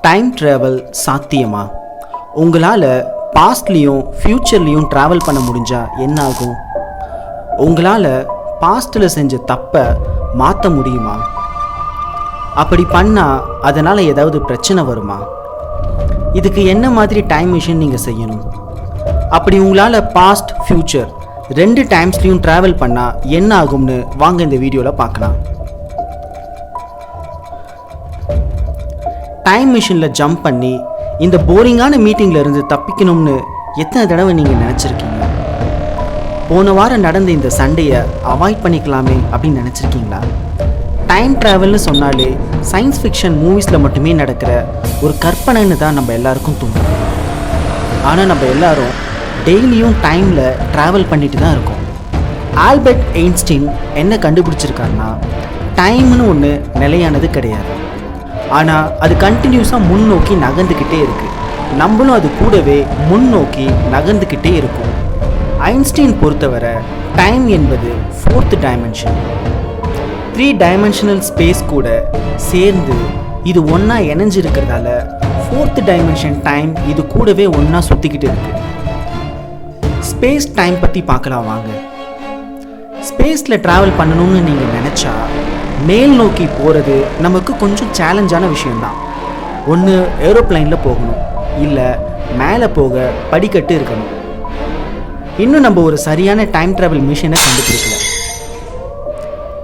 Time travel சாத்தியமா? உங்களால் பாஸ்ட்லேயும் ஃப்யூச்சர்லேயும் travel பண்ண முடிஞ்சால் என்ன ஆகும்? உங்களால் பாஸ்ட்டில் செஞ்ச தப்பை மாற்ற முடியுமா? அப்படி பண்ணால் அதனால் ஏதாவது பிரச்சனை வருமா? இதுக்கு என்ன மாதிரி டைம் மிஷின் நீங்கள் செய்யணும்? அப்படி உங்களால் பாஸ்ட் ஃப்யூச்சர் ரெண்டு டைம்ஸ்லேயும் ட்ராவல் பண்ணால் என்ன ஆகும்னு வாங்க இந்த வீடியோவில் பார்க்கலாம். டைம் மிஷினில் ஜம்ப் பண்ணி இந்த போரிங்கான மீட்டிங்கில் இருந்து தப்பிக்கணும்னு எத்தனை தடவை நீங்கள் நினச்சிருக்கீங்க? போன வாரம் நடந்த இந்த சண்டையை அவாய்ட் பண்ணிக்கலாமே அப்படின்னு நினச்சிருக்கீங்களா? டைம் ட்ராவல்னு சொன்னாலே சயின்ஸ் ஃபிக்ஷன் மூவிஸில் மட்டுமே நடக்கிற ஒரு கற்பனைன்னு தான் நம்ம எல்லாருக்கும் தோணும். ஆனால் நம்ம எல்லாரும் டெய்லியும் டைமில் ட்ராவல் பண்ணிட்டு தான் இருக்கோம். ஆல்பர்ட் ஐன்ஸ்டீன் என்ன கண்டுபிடிச்சிருக்காருன்னா, டைம்னு ஒன்று நிலையானது கிடையாது, ஆனால் அது கண்டினியூஸாக முன்னோக்கி நகர்ந்துக்கிட்டே இருக்குது. நம்மளும் அது கூடவே முன்னோக்கி நகர்ந்துக்கிட்டே இருக்கும். ஐன்ஸ்டீன் பொறுத்தவரை டைம் என்பது 4th டைமென்ஷன். 3 டைமென்ஷனல் ஸ்பேஸ் கூட சேர்ந்து இது ஒன்றா இணைஞ்சிருக்கிறதால 4th டைமென்ஷன் டைம் இது கூடவே ஒன்றா சுற்றிக்கிட்டு இருக்கு. ஸ்பேஸ் டைம் பற்றி பார்க்கலாம் வாங்க. ஸ்பேஸில் ட்ராவல் பண்ணணும்னு நீங்கள் நினச்சா மேல் நோக்கி போகிறது நமக்கு கொஞ்சம் சேலஞ்சான விஷயந்தான். ஒன்று ஏரோப்ளைனில் போகணும், இல்லை மேலே போக படிக்கட்டு இருக்கணும். இன்னும் நம்ம ஒரு சரியான டைம் ட்ராவல் மிஷினை கண்டுபிடிக்கல.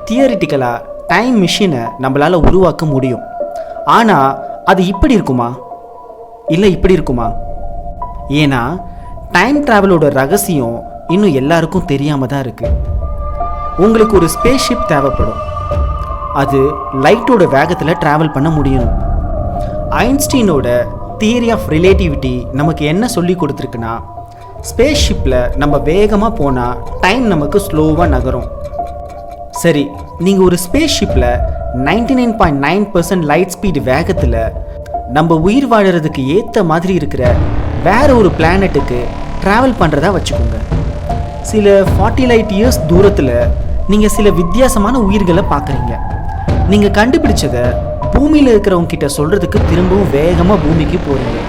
தியரிட்டிக்கலாக டைம் மிஷினை நம்மளால் உருவாக்க முடியும். ஆனால் அது இப்படி இருக்குமா, இல்லை இப்படி இருக்குமா? ஏன்னா டைம் ட்ராவலோட ரகசியம் இன்னும் எல்லாருக்கும் தெரியாமல் தான் இருக்குது. உங்களுக்கு ஒரு ஸ்பேஸ் ஷிப் தேவைப்படும். அது லைட்டோட வேகத்தில் ட்ராவல் பண்ண முடியணும். ஐன்ஸ்டீனோட தியரி ஆஃப் ரிலேட்டிவிட்டி நமக்கு என்ன சொல்லி கொடுத்துருக்குன்னா, ஸ்பேஸ் ஷிப்பில் நம்ம வேகமாக போனால் டைம் நமக்கு ஸ்லோவாக நகரும். சரி, நீங்கள் ஒரு ஸ்பேஸ் ஷிப்பில் 99.9% லைட் ஸ்பீடு வேகத்தில் நம்ம உயிர் வாழறதுக்கு ஏற்ற மாதிரி இருக்கிற வேற ஒரு பிளானட்டுக்கு ட்ராவல் பண்ணுறதா வச்சுக்கோங்க. சில 40 லைட் இயர்ஸ் தூரத்தில் நீங்கள் சில வித்தியாசமான உயிர்களை பார்க்குறீங்க. நீங்கள் கண்டுபிடிச்சதை பூமியில் இருக்கிறவங்க கிட்ட சொல்கிறதுக்கு திரும்பவும் வேகமாக பூமிக்கு போகிறீங்க.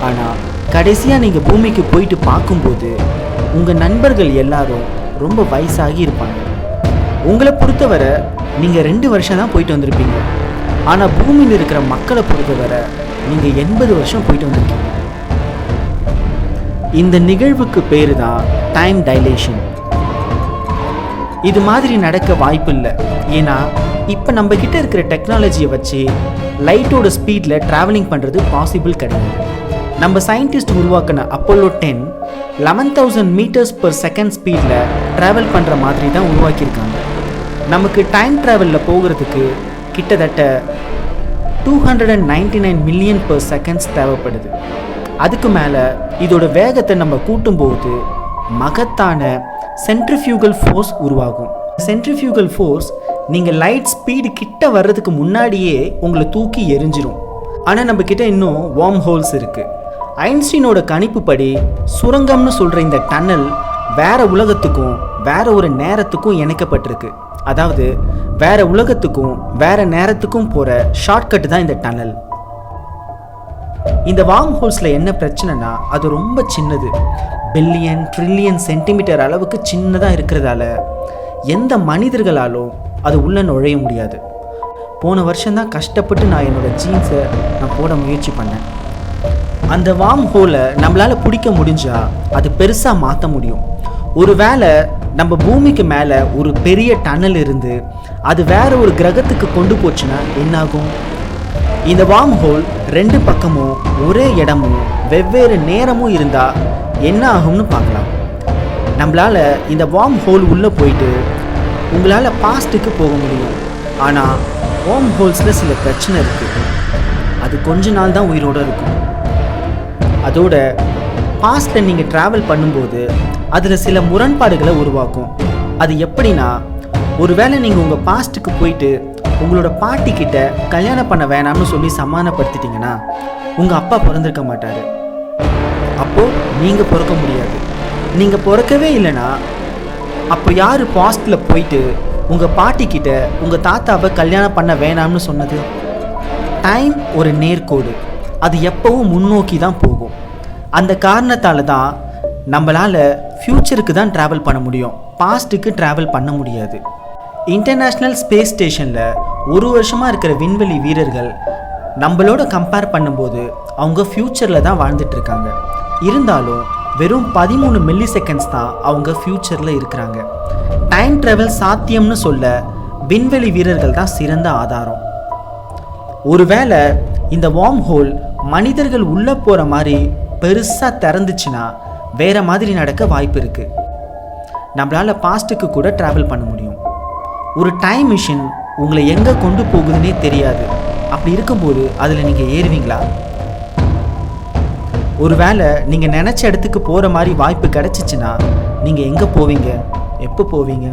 ஆனால் கடைசியாக நீங்கள் பூமிக்கு போயிட்டு பார்க்கும்போது உங்கள் நண்பர்கள் எல்லாரும் ரொம்ப வயசாகி இருப்பாங்க. உங்களை பொறுத்தவரை நீங்கள் 2 வருஷம் தான் போயிட்டு வந்திருப்பீங்க. ஆனால் பூமியில் இருக்கிற மக்களை பொறுத்தவரை நீங்கள் 80 வருஷம் போயிட்டு வந்திருக்கீங்க. இந்த நிகழ்வுக்கு பேர் தான் டைம் டைலேஷன். இது மாதிரி நடக்க வாய்ப்பு இல்லை. ஏன்னா இப்போ நம்ம கிட்ட இருக்கிற டெக்னாலஜியை வச்சு லைட்டோட ஸ்பீடில் ட்ராவலிங் பண்ணுறது பாசிபிள் கிடையாது. நம்ம சயின்டிஸ்ட் உருவாக்கின அப்போலோ 10 11,000 மீட்டர்ஸ்/செகண்ட் ஸ்பீடில் ட்ராவல் பண்ணுற மாதிரி தான் உருவாக்கியிருக்காங்க. நமக்கு டைம் ட்ராவலில் போகிறதுக்கு கிட்டத்தட்ட 299 மில்லியன்/செகண்ட்ஸ் தேவைப்படுது. அதுக்கு மேலே இதோட வேகத்தை நம்ம கூட்டும்போது மகத்தான சென்ட்ரிஃபியூகல் ஃபோர்ஸ் உருவாகும். சென்ட்ரிஃபியூகல் ஃபோர்ஸ் நீங்கள் லைட் ஸ்பீடு கிட்ட வர்றதுக்கு முன்னாடியே உங்களை தூக்கி எரிஞ்சிரும். ஆனால் நம்ம கிட்ட இன்னும் வார்ம் ஹோல்ஸ் இருக்குது. ஐன்ஸ்டீனோட கணிப்புப்படி சுரங்கம்னு சொல்கிற இந்த டன்னல் வேற உலகத்துக்கும் வேற ஒரு நேரத்துக்கும் இணைக்கப்பட்டிருக்கு. அதாவது வேற உலகத்துக்கும் வேற நேரத்துக்கும் போகிற ஷார்ட்கட் தான் இந்த டன்னல். இந்த வார்ம் ஹோல்ஸில் என்ன பிரச்சனைனா, அது ரொம்ப சின்னது. பில்லியன் ட்ரில்லியன் சென்டிமீட்டர் அளவுக்கு சின்னதாக இருக்கிறதால எந்த மனிதர்களாலும் அது உள்ளே நுழைய முடியாது. போன வருஷம்தான் கஷ்டப்பட்டு நான் என்னோடய ஜீன்ஸை போட முயற்சி பண்ணேன். அந்த வார்ம் ஹோலை நம்மளால் பிடிக்க முடிஞ்சால் அது பெருசாக மாற்ற முடியும். ஒரு வேளை நம்ம பூமிக்கு மேலே ஒரு பெரிய டன்னல் இருந்து அது வேற ஒரு கிரகத்துக்கு கொண்டு போச்சுன்னா என்னாகும்? இந்த வார்ம் ஹோல் 2 பக்கமும் ஒரே இடமும் வெவ்வேறு நேரமும் இருந்தால் என்ன ஆகும்னு பார்க்கலாம். நம்மளால் இந்த வார்ம் ஹோல் உள்ளே போயிட்டு உங்களால் பாஸ்ட்டுக்கு போக முடியும். ஆனால் வார்ம் ஹோல்ஸில் சில பிரச்சனை இருக்குது. அது கொஞ்ச நாள் தான் உயிரோடு இருக்கும். அதோட பாஸ்ட்டில் நீங்கள் ட்ராவல் பண்ணும்போது அதில் சில முரண்பாடுகளை உருவாக்கும். அது எப்படின்னா, ஒருவேளை நீங்கள் உங்கள் பாஸ்ட்டுக்கு போயிட்டு உங்களோட பாட்டிக்கிட்ட கல்யாணம் பண்ண வேணாம்னு சொல்லி சமாதானப்படுத்திட்டீங்கன்னா உங்கள் அப்பா பிறந்திருக்க மாட்டார். அப்போது நீங்கள் பிறக்க முடியாது. நீங்கள் பிறக்கவே இல்லைன்னா அப்போ யார் பாஸ்ட்டில் போயிட்டு உங்கள் பாட்டிக்கிட்ட உங்கள் தாத்தாவை கல்யாணம் பண்ண வேணாம்னு சொன்னது? டைம் ஒரு நேர்கோடு. அது எப்பவும் முன்னோக்கி தான் போகும். அந்த காரணத்தால் தான் நம்மளால் ஃப்யூச்சருக்கு தான் ட்ராவல் பண்ண முடியும், பாஸ்ட்டுக்கு ட்ராவல் பண்ண முடியாது. இன்டர்நேஷ்னல் ஸ்பேஸ் ஸ்டேஷனில் 1 வருஷமாக இருக்கிற விண்வெளி வீரர்கள் நம்மளோட கம்பேர் பண்ணும்போது அவங்க ஃப்யூச்சரில் தான் வாழ்ந்துட்டுருக்காங்க. இருந்தாலும் வெறும் 13 மில்லி செகண்ட்ஸ் தான் அவங்க ஃப்யூச்சரில் இருக்கிறாங்க. டைம் ட்ராவல் சாத்தியம்னு சொல்ல விண்வெளி வீரர்கள் தான் சிறந்த ஆதாரம். ஒருவேளை இந்த வார்ம் ஹோல் மனிதர்கள் உள்ளே போகிற மாதிரி பெருசாக திறந்துச்சுன்னா வேறு மாதிரி நடக்க வாய்ப்பு இருக்குது. நம்மளால் பாஸ்ட்டுக்கு கூட ட்ராவல் பண்ண முடியும். ஒரு டைம் மிஷின் உங்களை எங்கே கொண்டு போகுதுன்னே தெரியாது. அப்படி இருக்கும்போது அதில் நீங்கள் ஏறுவீங்களா? ஒருவேளை நீங்கள் நினச்ச இடத்துக்கு போகிற மாதிரி வாய்ப்பு கிடச்சிச்சின்னா நீங்கள் எங்கே போவீங்க, எப்போ போவீங்க?